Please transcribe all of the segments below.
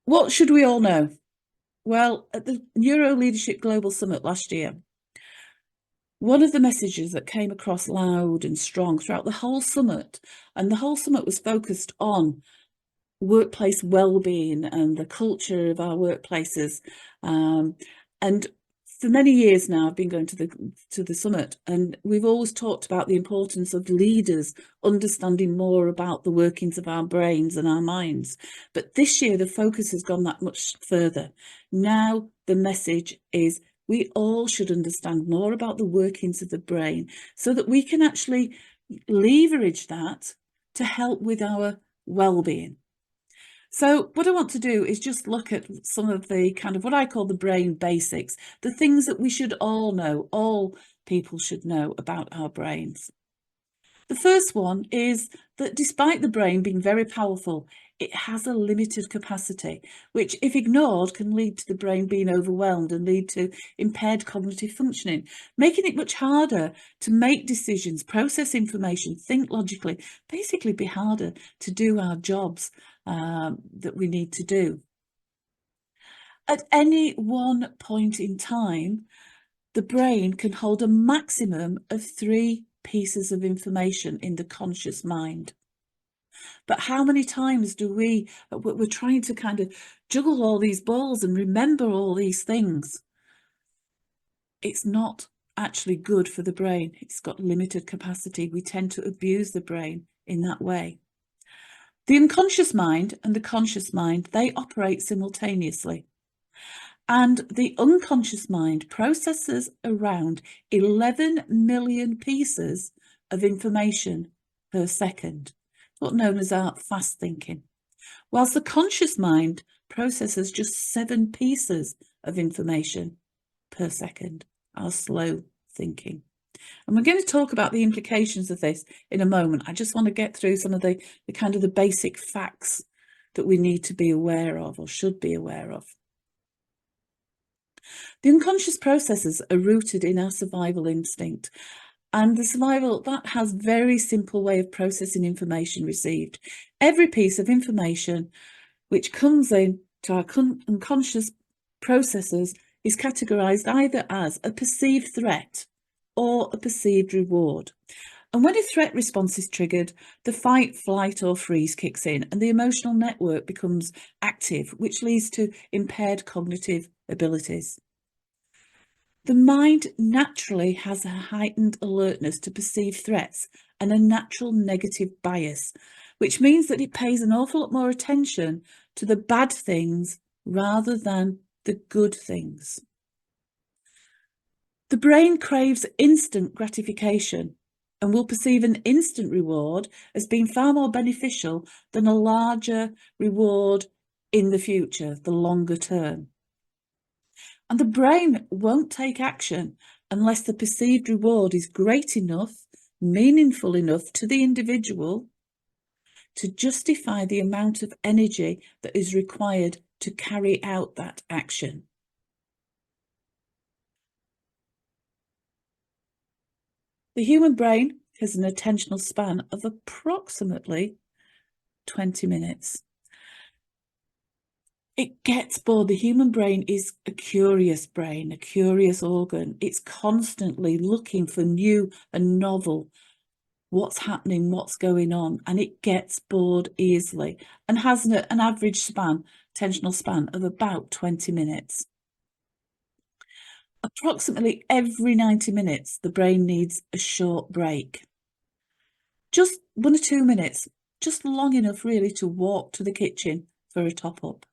What should we all know? Well, at the Neuro Leadership Global Summit last year, one of the messages that came across loud and strong throughout the whole summit, and the whole summit was focused on workplace well-being and the culture of our workplaces. And for many years now, I've been going to the summit, and we've always talked about the importance of leaders understanding more about the workings of our brains and our minds. But this year, the focus has gone that much further. Now, the message is we all should understand more about the workings of the brain so that we can actually leverage that to help with our well-being. So what I want to do is just look at some of the kind of what I call the brain basics, the things that we should all know, all people should know about our brains. The first one is that despite the brain being very powerful, it has a limited capacity, which if ignored can lead to the brain being overwhelmed and lead to impaired cognitive functioning, making it much harder to make decisions, process information, think logically, basically be harder to do our jobs that we need to do. At any one point in time, the brain can hold a maximum of 3 pieces of information in the conscious mind. But how many times do we're trying to kind of juggle all these balls and remember all these things? It's not actually good for the brain. It's got limited capacity. We tend to abuse the brain in that way. The unconscious mind and the conscious mind, they operate simultaneously. And the unconscious mind processes around 11 million pieces of information per second, what's known as our fast thinking, whilst the conscious mind processes just 7 pieces of information per second, our slow thinking. And we're going to talk about the implications of this in a moment. I just want to get through some of the kind of the basic facts that we need to be aware of or should be aware of. The unconscious processes are rooted in our survival instinct, and the survival that has very simple way of processing information received. Every piece of information which comes in to our unconscious processes is categorized either as a perceived threat or a perceived reward. And when a threat response is triggered, the fight, flight or freeze kicks in and the emotional network becomes active, which leads to impaired cognitive abilities. The mind naturally has a heightened alertness to perceived threats and a natural negative bias, which means that it pays an awful lot more attention to the bad things rather than the good things. The brain craves instant gratification and will perceive an instant reward as being far more beneficial than a larger reward in the future, the longer term. And the brain won't take action unless the perceived reward is great enough, meaningful enough to the individual to justify the amount of energy that is required to carry out that action. The human brain has an attentional span of approximately 20 minutes. It gets bored. The human brain is a curious brain, a curious organ. It's constantly looking for new and novel, what's happening, what's going on, and it gets bored easily and has an average attentional span of about 20 minutes. Approximately every 90 minutes, the brain needs a short break. Just 1 or 2 minutes, just long enough really to walk to the kitchen for a top up.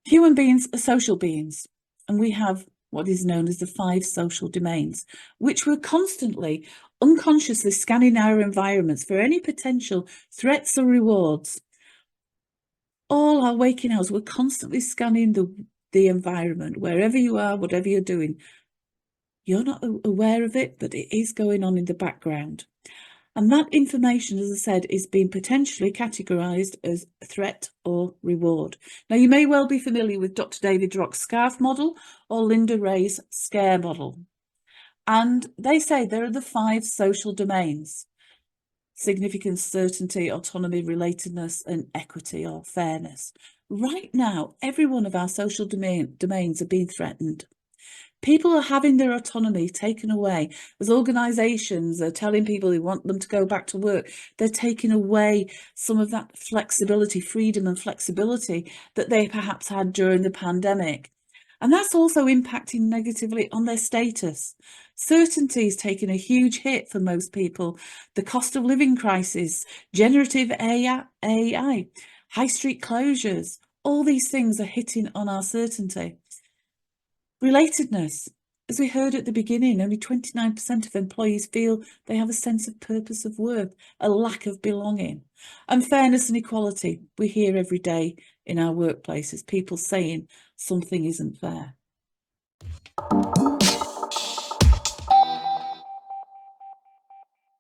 Human beings are social beings, and we have what is known as the 5 social domains, which we're constantly, unconsciously scanning our environments for any potential threats or rewards. All our waking hours, we're constantly scanning the environment, wherever you are, whatever you're doing. You're not aware of it, but it is going on in the background. And that information, as I said, is being potentially categorized as threat or reward. Now, you may well be familiar with Dr. David Rock's SCARF model or Linda Ray's SCARE model. And they say there are the 5 social domains. significance, certainty, autonomy, relatedness, and equity or fairness. Right now, every one of our social domains are being threatened. People are having their autonomy taken away. As organisations are telling people they want them to go back to work, they're taking away some of that flexibility, freedom and flexibility that they perhaps had during the pandemic. And that's also impacting negatively on their status. Certainty is taking a huge hit for most people. The cost of living crisis, generative AI, high street closures, all these things are hitting on our certainty. Relatedness. As we heard at the beginning, only 29% of employees feel they have a sense of purpose of work, a lack of belonging. And fairness and equality. We hear every day in our workplaces people saying something isn't fair.